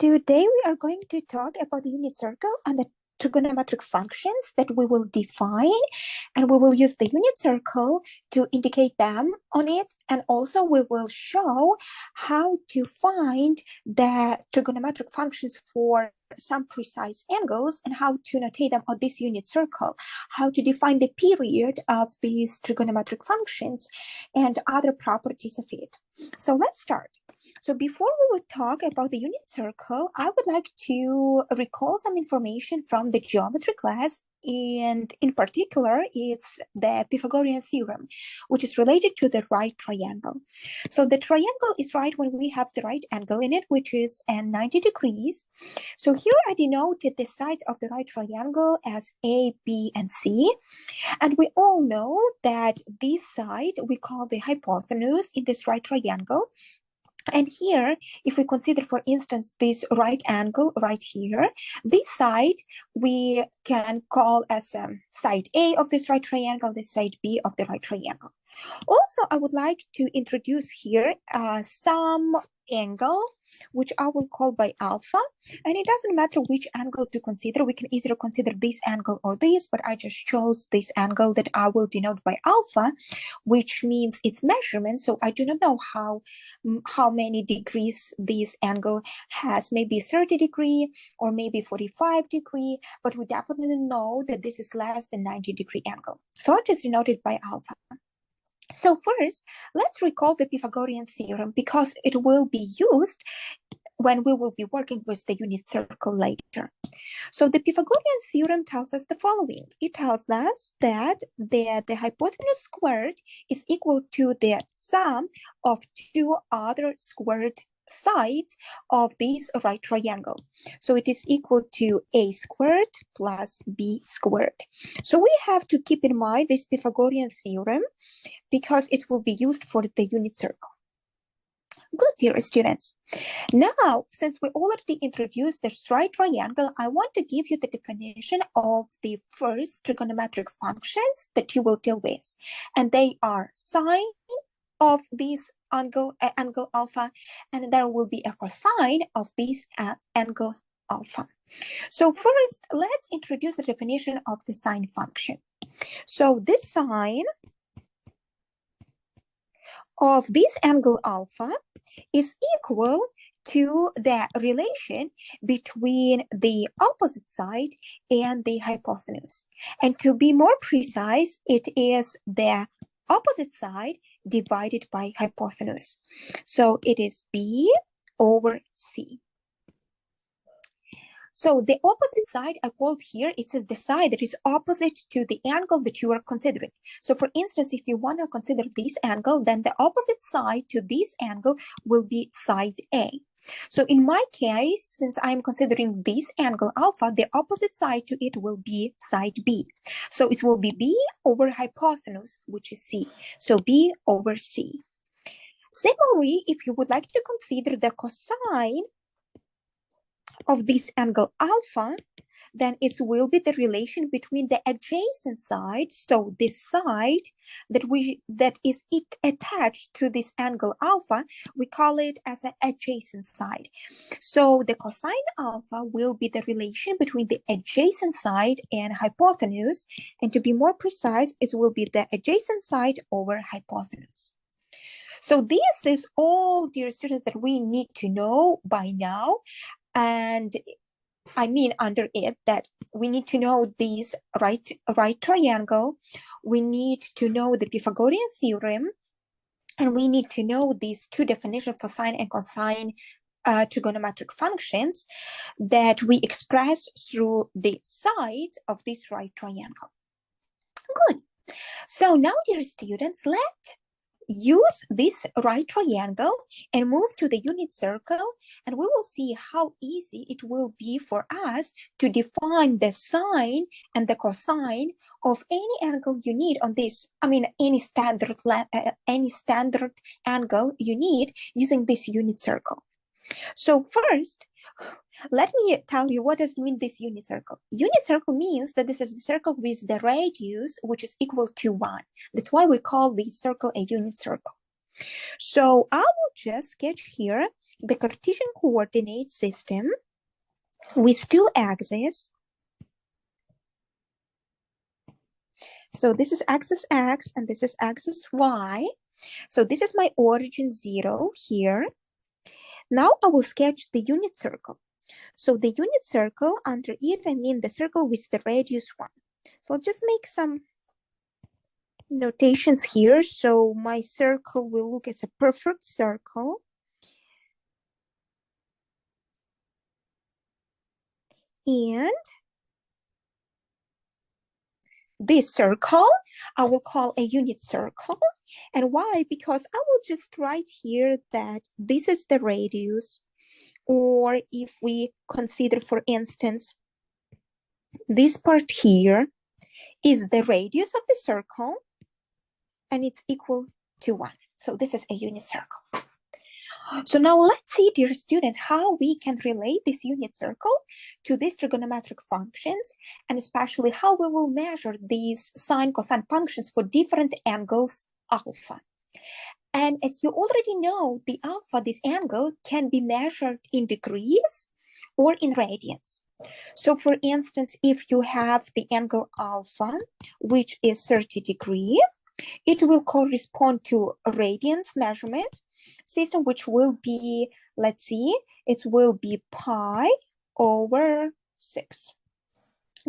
Today we are going to talk about the unit circle and the trigonometric functions that we will define, and we will use the unit circle to indicate them on it, and also we will show how to find the trigonometric functions for some precise angles and how to notate them on this unit circle, how to define the period of these trigonometric functions and other properties of it. So let's start. So before we would talk about the unit circle, I would like to recall some information from the geometry class, and in particular, it's the Pythagorean theorem, which is related to the right triangle. So the triangle is right when we have the right angle in it, which is 90 degrees. So here I denoted the sides of the right triangle as A, B, and C. And we all know that this side we call the hypotenuse in this right triangle. And here, if we consider, for instance, this right angle right here, this side we can call as side A of this right triangle, the side B of the right triangle. Also, I would like to introduce here some angle, which I will call by alpha. And it doesn't matter which angle to consider. We can either consider this angle or this, but I just chose this angle that I will denote by alpha, which means its measurement. So I do not know how many degrees this angle has, maybe 30 degree or maybe 45 degree, but we definitely know that this is less than 90-degree angle. So I'll just denote it by alpha. So first, let's recall the Pythagorean theorem because it will be used when we will be working with the unit circle later. So the Pythagorean theorem tells us the following. It tells us that the hypotenuse squared is equal to the sum of two other squared sides of this right triangle. So it is equal to a squared plus b squared. So we have to keep in mind this Pythagorean theorem because it will be used for the unit circle. Good, dear students. Now, since we already introduced this right triangle, I want to give you the definition of the first trigonometric functions that you will deal with. And they are sine of this angle alpha, and there will be a cosine of this angle alpha. So first, let's introduce the definition of the sine function. So this sine of this angle alpha is equal to the relation between the opposite side and the hypotenuse. And to be more precise, it is the opposite side divided by hypotenuse. So it is B over C. So the opposite side I called here, it is the side that is opposite to the angle that you are considering. So for instance, if you want to consider this angle, then the opposite side to this angle will be side A. So in my case, since I'm considering this angle alpha, the opposite side to it will be side B. So it will be B over hypotenuse, which is C. So B over C. Similarly, if you would like to consider the cosine of this angle alpha, then it will be the relation between the adjacent side, so this side that is attached to this angle alpha, we call it as an adjacent side. So the cosine alpha will be the relation between the adjacent side and hypotenuse, and to be more precise, it will be the adjacent side over hypotenuse. So this is all, dear students, that we need to know by now. And I mean under it that we need to know this right triangle, we need to know the Pythagorean theorem, and we need to know these two definitions for sine and cosine trigonometric functions that we express through the sides of this right triangle. Good. So now, dear students, let's use this right triangle and move to the unit circle, and we will see how easy it will be for us to define the sine and the cosine of any angle you need on this, any standard angle you need using this unit circle. So first, let me tell you what does mean this unit circle. Unit circle means that this is the circle with the radius which is equal to 1. That's why we call this circle a unit circle. So I will just sketch here the Cartesian coordinate system with two axes. So this is axis X and this is axis Y. So this is my origin 0 here. Now I will sketch the unit circle. So the unit circle, under it, I mean the circle with the radius 1. So I'll just make some notations here. So my circle will look as a perfect circle. And this circle, I will call a unit circle. And why? Because I will just write here that this is the radius. Or if we consider, for instance, this part here is the radius of the circle, and it's equal to 1. So this is a unit circle. So now let's see, dear students, how we can relate this unit circle to these trigonometric functions, and especially how we will measure these sine, cosine functions for different angles alpha. And as you already know, the alpha, this angle, can be measured in degrees or in radians. So for instance, if you have the angle alpha, which is 30 degrees, it will correspond to a radians measurement system, which will be, let's see, it will be pi over 6.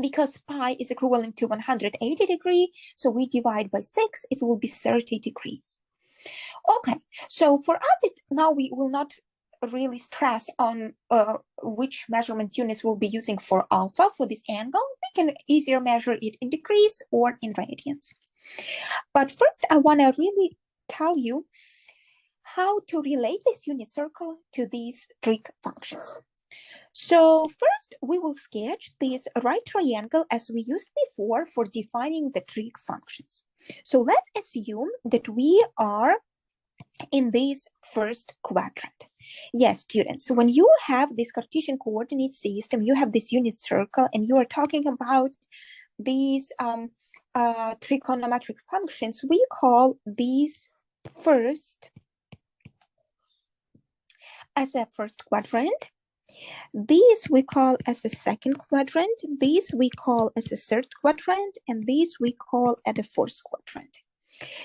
Because pi is equivalent to 180 degrees, so we divide by 6, it will be 30 degrees. Okay, so for us, now we will not really stress on which measurement units we'll be using for alpha for this angle. We can easier measure it in degrees or in radians. But first, I want to really tell you how to relate this unit circle to these trig functions. So first, we will sketch this right triangle as we used before for defining the trig functions. So let's assume that we are in this first quadrant. Yes, students, when you have this Cartesian coordinate system, you have this unit circle, and you are talking about these trigonometric functions, we call these first as a first quadrant. These we call as a second quadrant. These we call as a third quadrant, and these we call as the fourth quadrant.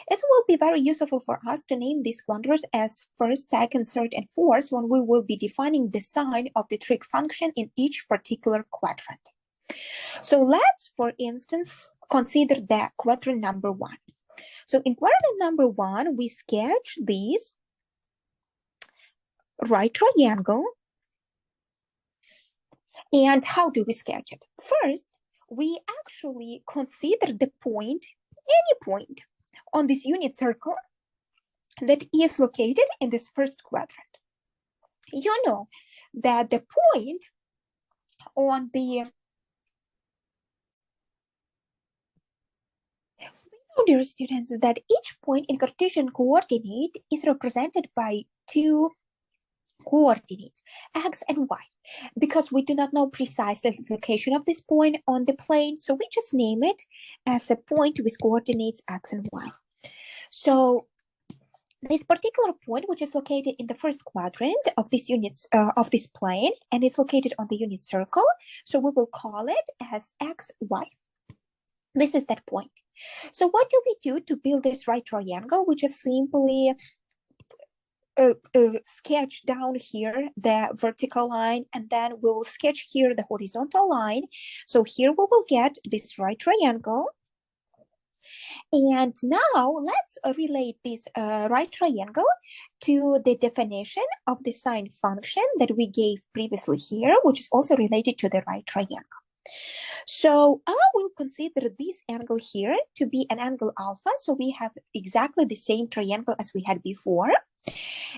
It will be very useful for us to name these quadrants as first, second, third, and fourth when we will be defining the sign of the trig function in each particular quadrant. So let's, for instance, consider the quadrant number 1. So in quadrant number 1, we sketch this right triangle. And how do we sketch it? First, we actually consider the point, any point, on this unit circle that is located in this first quadrant. You know that the point on the, dear students, that each point in Cartesian coordinate is represented by two coordinates, x and y, because we do not know precisely the location of this point on the plane, so we just name it as a point with coordinates x and y. So this particular point, which is located in the first quadrant of this units of this plane, and is located on the unit circle, so we will call it as x, y. This is that point. So what do we do to build this right triangle? We just simply sketch down here the vertical line, and then we will sketch here the horizontal line. So here we will get this right triangle. And now let's relate this right triangle to the definition of the sine function that we gave previously here, which is also related to the right triangle. So I will consider this angle here to be an angle alpha. So we have exactly the same triangle as we had before.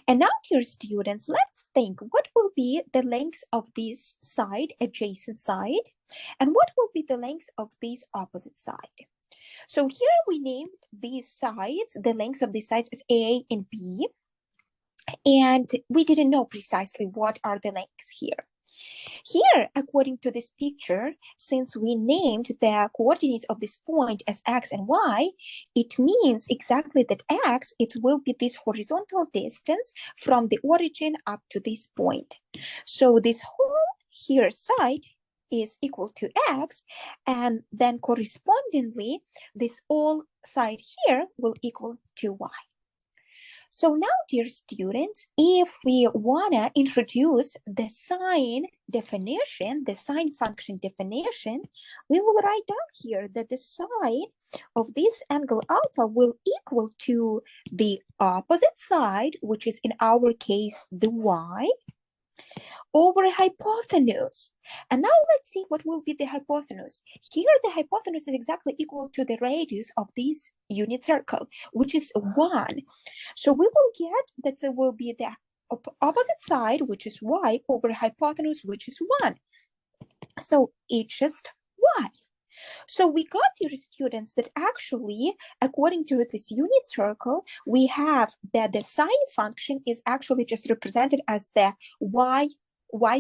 And now, dear students, let's think what will be the length of this side, adjacent side, and what will be the length of this opposite side. So here we named these sides, the lengths of these sides as A and B, and we didn't know precisely what are the lengths here. Here, according to this picture, since we named the coordinates of this point as x and y, it means exactly that x, it will be this horizontal distance from the origin up to this point. So this whole here side is equal to x, and then correspondingly, this whole side here will equal to y. So now, dear students, if we want to introduce the sine definition, the sine function definition, we will write down here that the sine of this angle alpha will equal to the opposite side, which is in our case the y, over hypotenuse. And now let's see what will be the hypotenuse. Here the hypotenuse is exactly equal to the radius of this unit circle, which is 1. So we will get that there will be the opposite side, which is y, over hypotenuse, which is 1. So it's just y. So we got, dear students, that actually, according to this unit circle, we have that the sine function is actually just represented as the y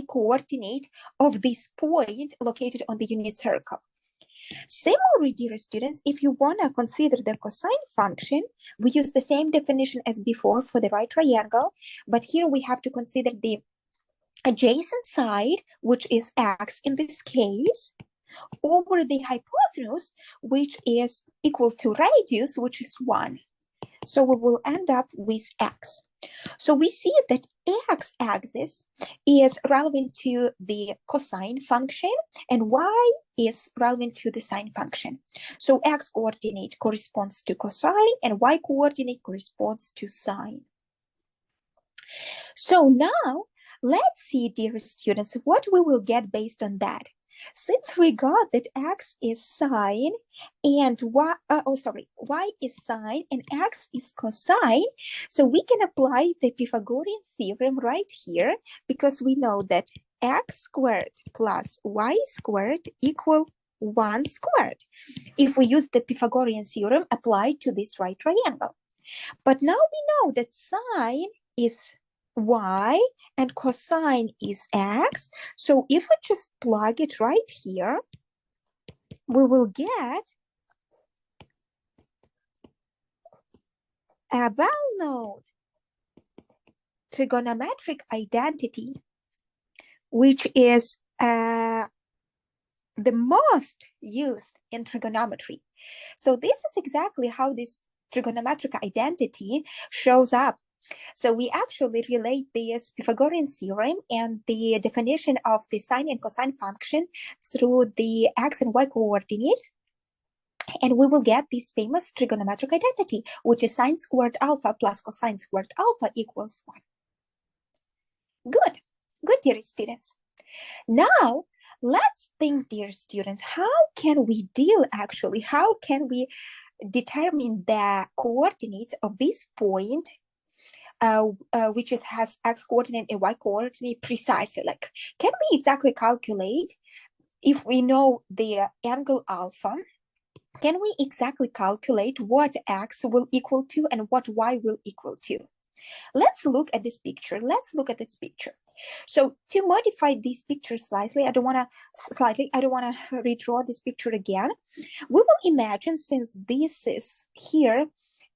coordinate of this point located on the unit circle. Similarly, dear students, if you want to consider the cosine function, we use the same definition as before for the right triangle, but here we have to consider the adjacent side, which is x in this case, over the hypotenuse, which is equal to radius, which is 1. So we will end up with x. So we see that x-axis is relevant to the cosine function and y is relevant to the sine function. So x-coordinate corresponds to cosine and y-coordinate corresponds to sine. So now, let's see, dear students, what we will get based on that. Since we got that x is sine and y is sine and x is cosine, so we can apply the Pythagorean theorem right here because we know that x squared plus y squared equal 1 squared if we use the Pythagorean theorem applied to this right triangle. But now we know that sine is y and cosine is x. So if we just plug it right here, we will get a well-known trigonometric identity, which is the most used in trigonometry. So this is exactly how this trigonometric identity shows up. So we actually relate this Pythagorean theorem and the definition of the sine and cosine function through the x and y coordinates. And we will get this famous trigonometric identity, which is sine squared alpha plus cosine squared alpha equals 1. Good, dear students. Now, let's think, dear students, how can we determine the coordinates of this point which has x coordinate and y coordinate precisely? Like, can we exactly calculate, if we know the angle alpha, can we exactly calculate what x will equal to and what y will equal to? Let's look at this picture. So to modify this picture slightly, I don't want to redraw this picture again. We will imagine, since this is here,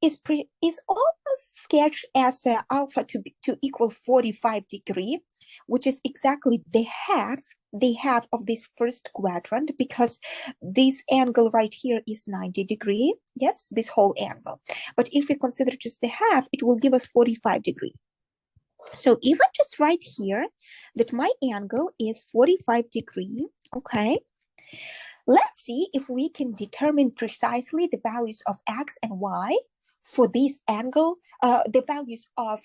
is almost sketched as alpha to equal 45 degree, which is exactly the half of this first quadrant, because this angle right here is 90 degree. Yes, this whole angle. But if we consider just the half, it will give us 45 degree. So if I just write here that my angle is 45 degree, okay, let's see if we can determine precisely the values of x and y for this angle, the values of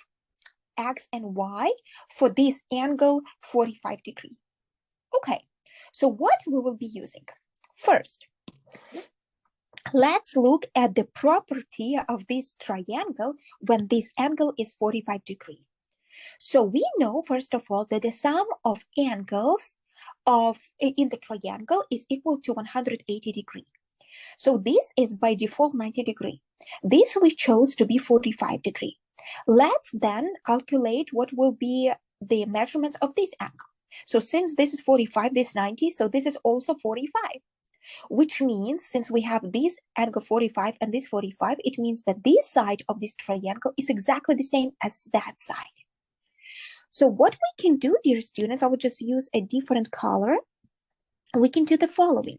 x and y for this angle 45 degree. Okay, so what we will be using? First, let's look at the property of this triangle when this angle is 45 degree. So we know, first of all, that the sum of angles in the triangle is equal to 180 degree. So this is by default 90 degree. This we chose to be 45 degree. Let's then calculate what will be the measurements of this angle. So since this is 45, this 90, so this is also 45, which means since we have this angle 45 and this 45, it means that this side of this triangle is exactly the same as that side. So what we can do, dear students, I will just use a different color. We can do the following.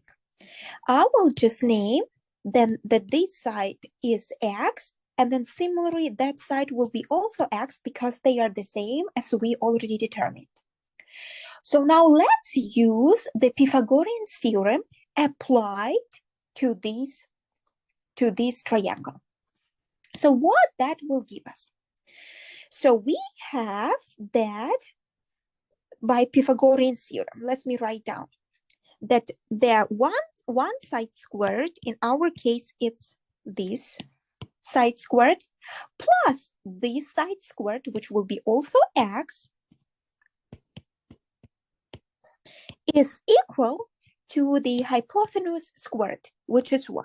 I will just name then that this side is X, and then similarly that side will be also X because they are the same as we already determined. So now let's use the Pythagorean theorem applied to this triangle. So what that will give us? So we have that by Pythagorean theorem. Let me write down that the one side squared, in our case it's this side squared, plus this side squared, which will be also X, is equal to the hypotenuse squared, which is 1.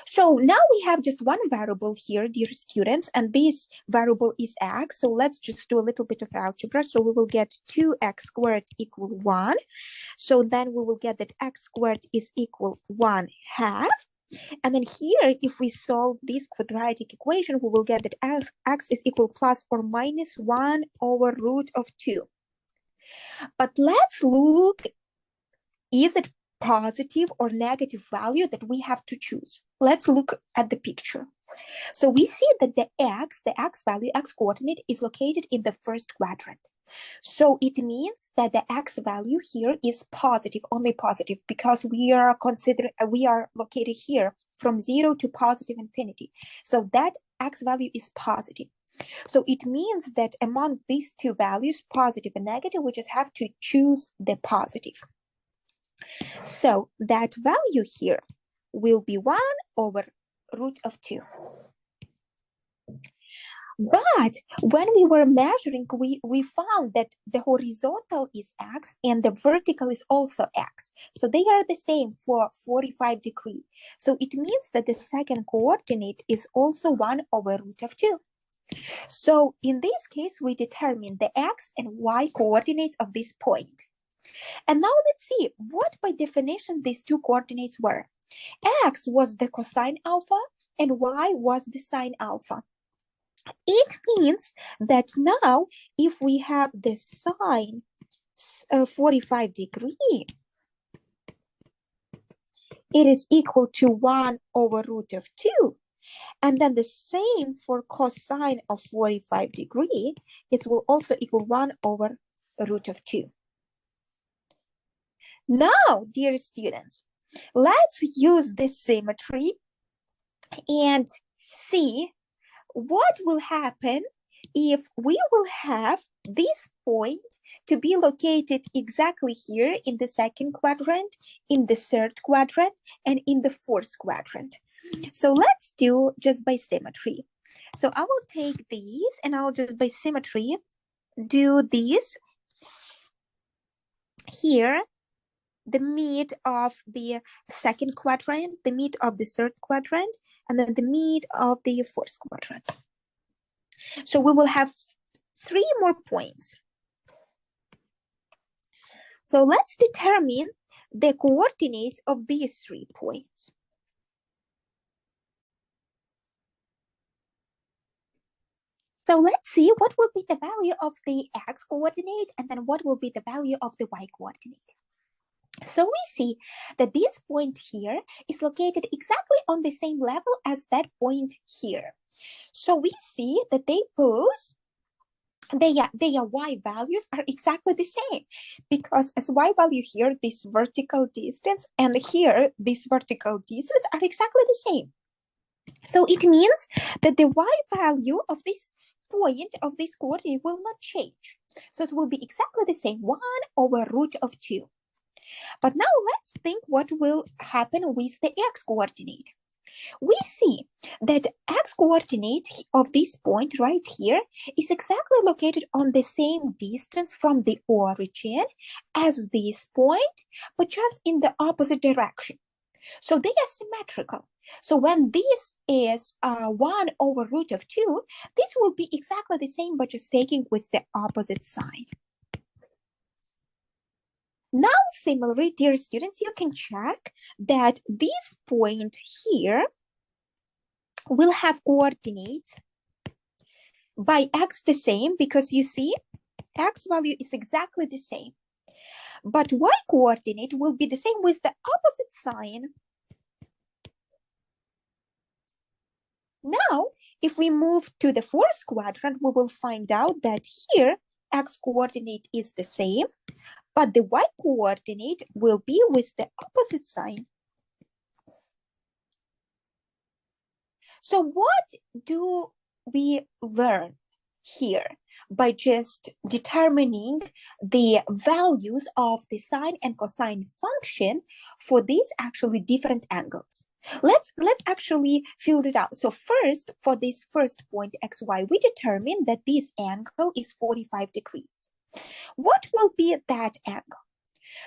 So now we have just one variable here, dear students, and this variable is X. So let's just do a little bit of algebra. So we will get 2x squared equal 1. So then we will get that x squared is equal 1/2. And then here, if we solve this quadratic equation, we will get that x is equal plus or minus 1 over root of 2. But let's look, is it positive or negative value that we have to choose? Let's look at the picture. So we see that the x value, x coordinate is located in the first quadrant. So it means that the x value here is positive, only positive, because we are located here from 0 to positive infinity. So that x value is positive. So it means that among these two values, positive and negative, we just have to choose the positive. So that value here will be 1 over root of 2. But when we were measuring, we found that the horizontal is x and the vertical is also x. So they are the same for 45 degrees. So it means that the second coordinate is also 1 over root of 2. So in this case, we determine the x and y coordinates of this point. And now let's see what by definition these two coordinates were. X was the cosine alpha and y was the sine alpha. It means that now if we have the sine 45 degrees, it is equal to 1 over root of 2. And then the same for cosine of 45 degrees, it will also equal 1 over root of 2. Now, dear students, let's use this symmetry and see what will happen if we will have this point to be located exactly here in the second quadrant, in the third quadrant, and in the fourth quadrant. So let's do just by symmetry. So I will take these and I'll just by symmetry do this here, the mid of the second quadrant, the mid of the third quadrant, and then the mid of the fourth quadrant. So we will have 3 more points. So let's determine the coordinates of these 3 points. So let's see what will be the value of the x coordinate and then what will be the value of the y coordinate. So we see that this point here is located exactly on the same level as that point here. So we see that their y values are exactly the same, because as y value here, this vertical distance, and here, this vertical distance are exactly the same. So it means that the y value of this point of this coordinate will not change. So it will be exactly the same, 1 over root of 2. But now let's think what will happen with the x coordinate. We see that x coordinate of this point right here is exactly located on the same distance from the origin as this point, but just in the opposite direction. So they are symmetrical. So when this is 1 over root of 2, this will be exactly the same, but just taking with the opposite sign. Now, similarly, dear students, you can check that this point here will have coordinates by x the same, because you see, x value is exactly the same. But y coordinate will be the same with the opposite sign. Now, if we move to the fourth quadrant, we will find out that here x coordinate is the same, but the y coordinate will be with the opposite sign. So what do we learn here by just determining the values of the sine and cosine function for these actually different angles? Let's actually fill this out. So first, for this first point xy, we determine that this angle is 45 degrees. What will be that angle?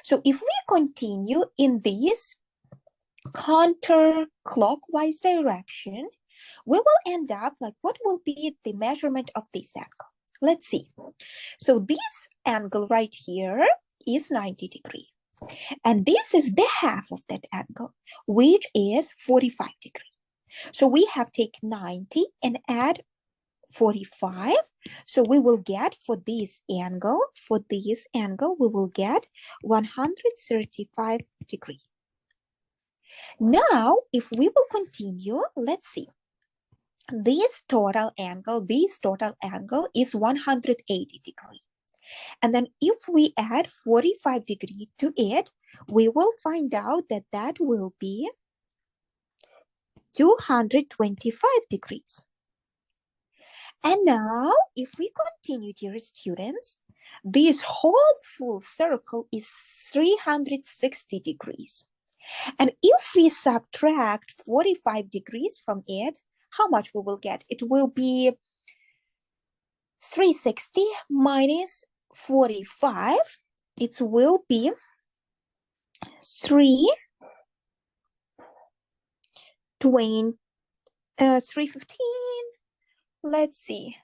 So if we continue in this counterclockwise direction, we will end up like, what will be the measurement of this angle? Let's see. So this angle right here is 90 degrees. And this is the half of that angle, which is 45 degrees. So we have taken 90 and add 45. So we will get for this angle, we will get 135 degrees. Now, if we will continue, let's see. This total angle is 180 degrees. And then if we add 45 degrees to it, we will find out that that will be 225 degrees. And now, if we continue, dear students, this whole full circle is 360 degrees. And if we subtract 45 degrees from it, how much we will get? It will be 360 minus 45. It will be 315. Let's see.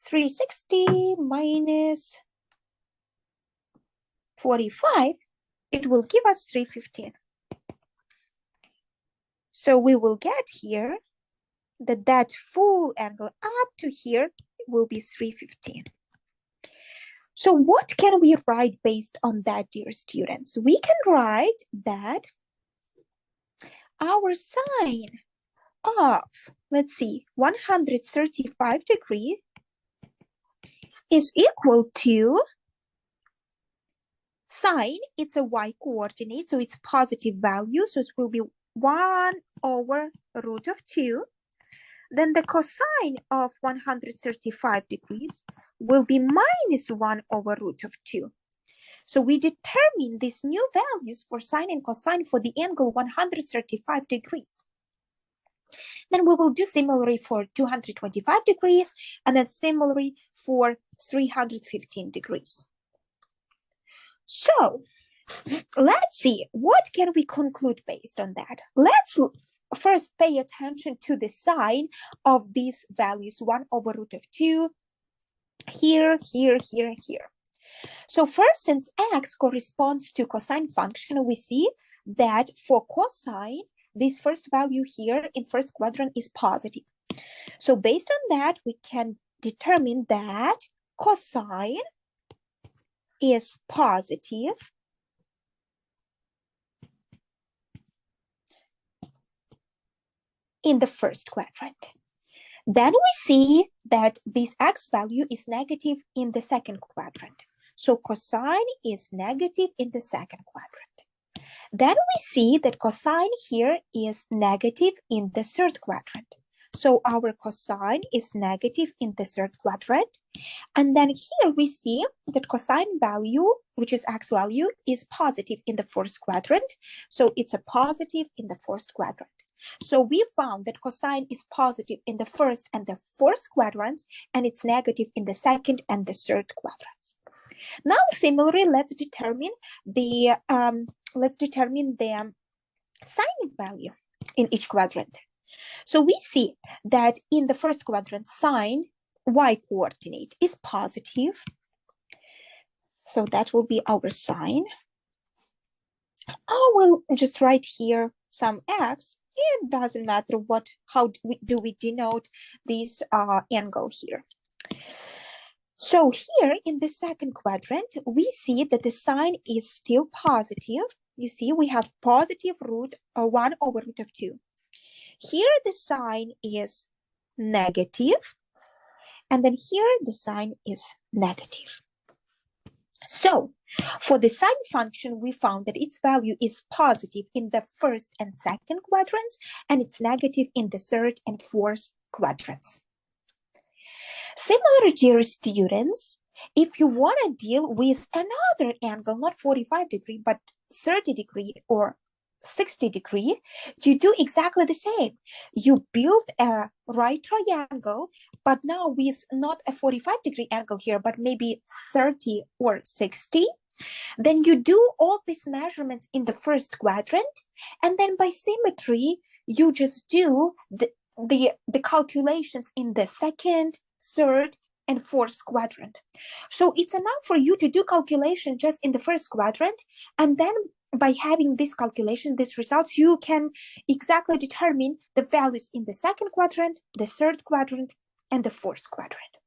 360 minus 45, it will give us 315. So we will get here that full angle up to here will be 315. So what can we write based on that, dear students? We can write that our sine of, let's see, 135 degrees is equal to sine, it's a y coordinate, so it's positive value, so it will be 1 over root of 2. Then the cosine of 135 degrees will be minus 1 over root of 2. So we determine these new values for sine and cosine for the angle 135 degrees. Then we will do similarly for 225 degrees, and then similarly for 315 degrees. So let's see, what can we conclude based on that? Let's first pay attention to the sign of these values, 1 over root of 2, here, here, here, and here. So first, since x corresponds to cosine function, we see that for cosine, this first value here in first quadrant is positive. So based on that, we can determine that cosine is positive in the first quadrant. Then we see that this x value is negative in the second quadrant. So cosine is negative in the second quadrant. Then we see that cosine here is negative in the third quadrant. So our cosine is negative in the third quadrant. And then here we see that cosine value, which is x value, is positive in the fourth quadrant. So it's a positive in the fourth quadrant. So we found that cosine is positive in the first and the fourth quadrants, and it's negative in the second and the third quadrants. Now, similarly, let's determine the sine value in each quadrant. So we see that in the first quadrant, sine y coordinate is positive. So that will be our sine. I will just write here some x. It doesn't matter how do we denote this angle here. So here in the second quadrant, we see that the sine is still positive. You see, we have positive root 1 over root of 2. Here the sine is negative, and then here the sine is negative. So for the sine function, we found that its value is positive in the first and second quadrants, and it's negative in the third and fourth quadrants. Similar, dear students, if you want to deal with another angle, not 45-degree, but 30-degree or 60-degree, you do exactly the same. You build a right triangle, but now with not a 45-degree angle here, but maybe 30 or 60. Then you do all these measurements in the first quadrant, and then by symmetry, you just do the calculations in the second, third, and fourth quadrant. So it's enough for you to do calculation just in the first quadrant, and then by having this calculation, these results, you can exactly determine the values in the second quadrant, the third quadrant, and the fourth quadrant.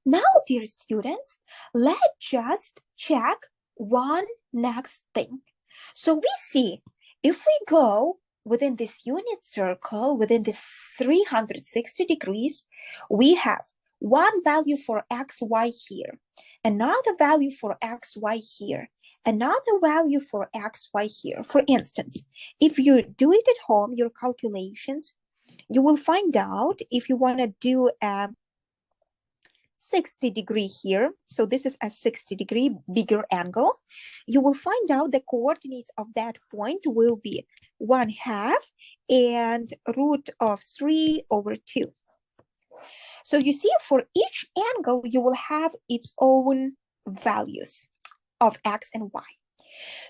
Now, dear students, let's just check one next thing. So we see if we go within this unit circle, within this 360 degrees, we have one value for x, y here, another value for x, y here, another value for x, y here. For instance, if you do it at home, your calculations, you will find out if you want to do a 60-degree here, so this is a 60-degree bigger angle, you will find out the coordinates of that point will be 1/2 and root of 3 over 2. So you see, for each angle, you will have its own values of x and y.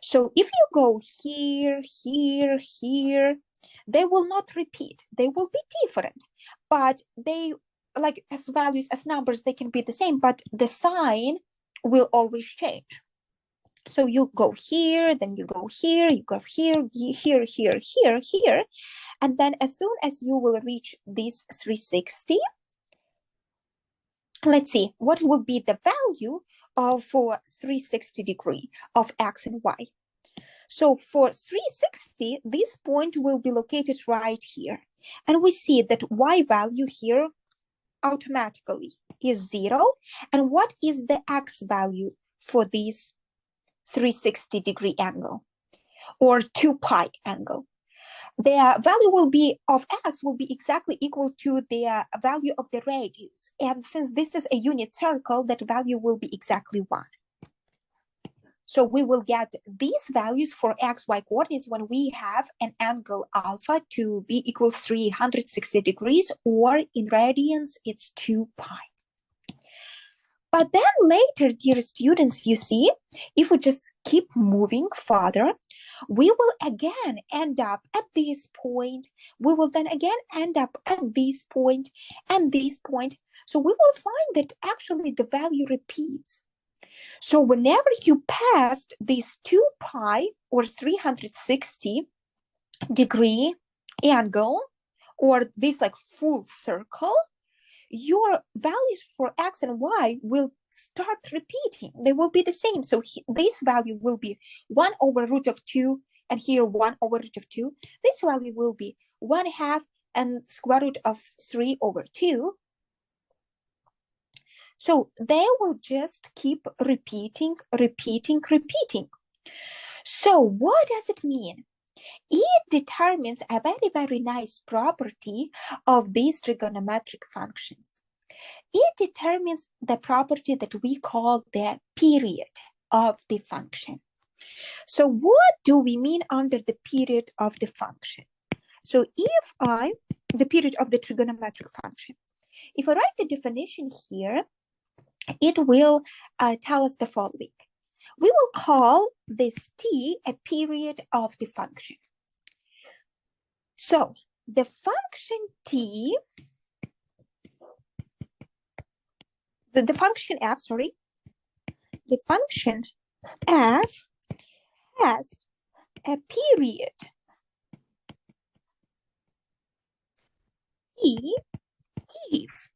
So if you go here, here, here, they will not repeat. They will be different, but they, like as values, as numbers, they can be the same, but the sign will always change. So you go here, then you go here, you go here, here, here, here, here, and then as soon as you will reach this 360, let's see, what will be the value for 360-degree of x and y? So for 360, this point will be located right here. And we see that y value here automatically is 0. And what is the x value for this 360-degree angle or 2 pi angle? The value will be of x will be exactly equal to the value of the radius. And since this is a unit circle, that value will be exactly 1. So we will get these values for x, y coordinates when we have an angle alpha to be equals 360 degrees, or in radians, it's 2 pi. But then later, dear students, you see, if we just keep moving further, we will again end up at this point. We will then again end up at this point and this point. So we will find that actually the value repeats. So whenever you passed this 2 pi or 360-degree angle, or this like full circle, your values for x and y will start repeating. They will be the same. So this value will be 1 over root of 2, and here 1 over root of 2. This value will be 1/2 and square root of 3 over 2. So they will just keep repeating. So what does it mean? It determines a very, very nice property of these trigonometric functions. It determines the property that we call the period of the function. So what do we mean under the period of the function? So the period of the trigonometric function, if I write the definition here, it will tell us the following. We will call this t a period of the function. So the function t, the function f, the function f has a period t if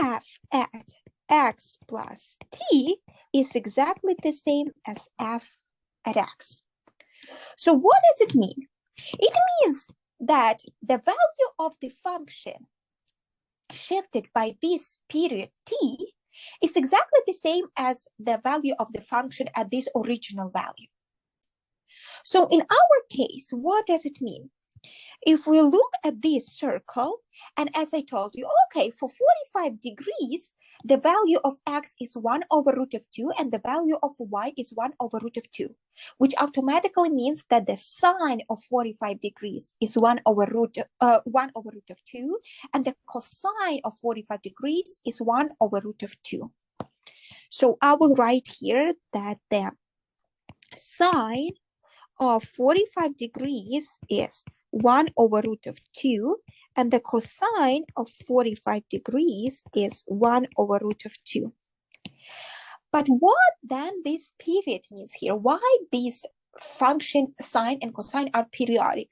f at x plus t is exactly the same as f at x. So what does it mean? It means that the value of the function shifted by this period t is exactly the same as the value of the function at this original value. So in our case, what does it mean? If we look at this circle, and as I told you, okay, for 45 degrees, the value of x is 1 over root of 2, and the value of y is 1 over root of 2, which automatically means that the sine of 45 degrees is 1 over root of 2, and the cosine of 45 degrees is 1 over root of 2. So I will write here that the sine of 45 degrees is 1 over root of 2, and the cosine of 45 degrees is 1 over root of 2. But what then this period means here? Why these function sine and cosine are periodic?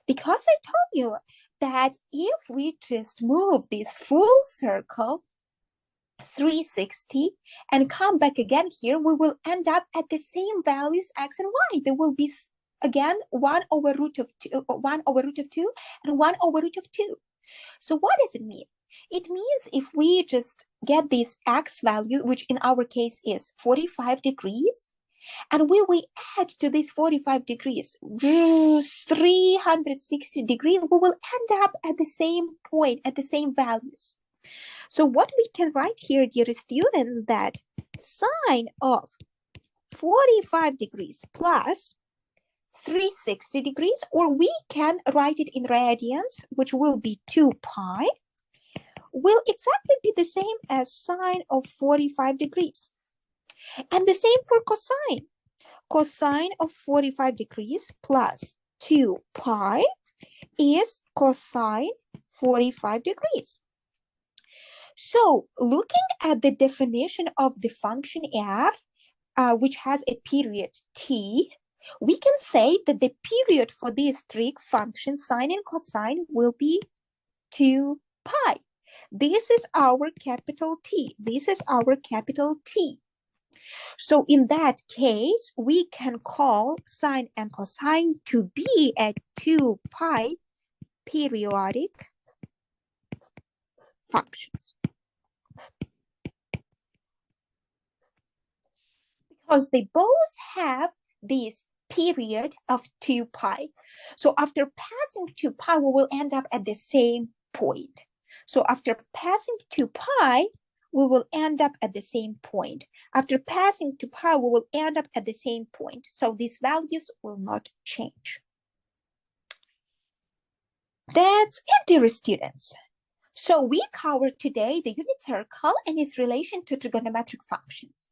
Because I told you that if we just move this full circle 360 and come back again here, we will end up at the same values x and y. There will be again 1 over root of 2 and 1 over root of 2. So what does it mean? It means if we just get this x value, which in our case is 45 degrees, and we will add to this 45 degrees 360 degrees, we will end up at the same point, at the same values. So what we can write here, dear students, that sine of 45 degrees plus 360 degrees, or we can write it in radians, which will be 2 pi, will exactly be the same as sine of 45 degrees. And the same for cosine. Cosine of 45 degrees plus 2 pi is cosine 45 degrees. So looking at the definition of the function f, which has a period t, we can say that the period for these trig functions, sine and cosine, will be 2 pi. This is our capital T. This is our capital T. So in that case, we can call sine and cosine to be at 2 pi periodic functions. Because they both have this period of 2 pi. So after passing 2 pi, we will end up at the same point. So after passing 2 pi, we will end up at the same point. After passing 2 pi, we will end up at the same point. So these values will not change. That's it, dear students. So we covered today the unit circle and its relation to trigonometric functions.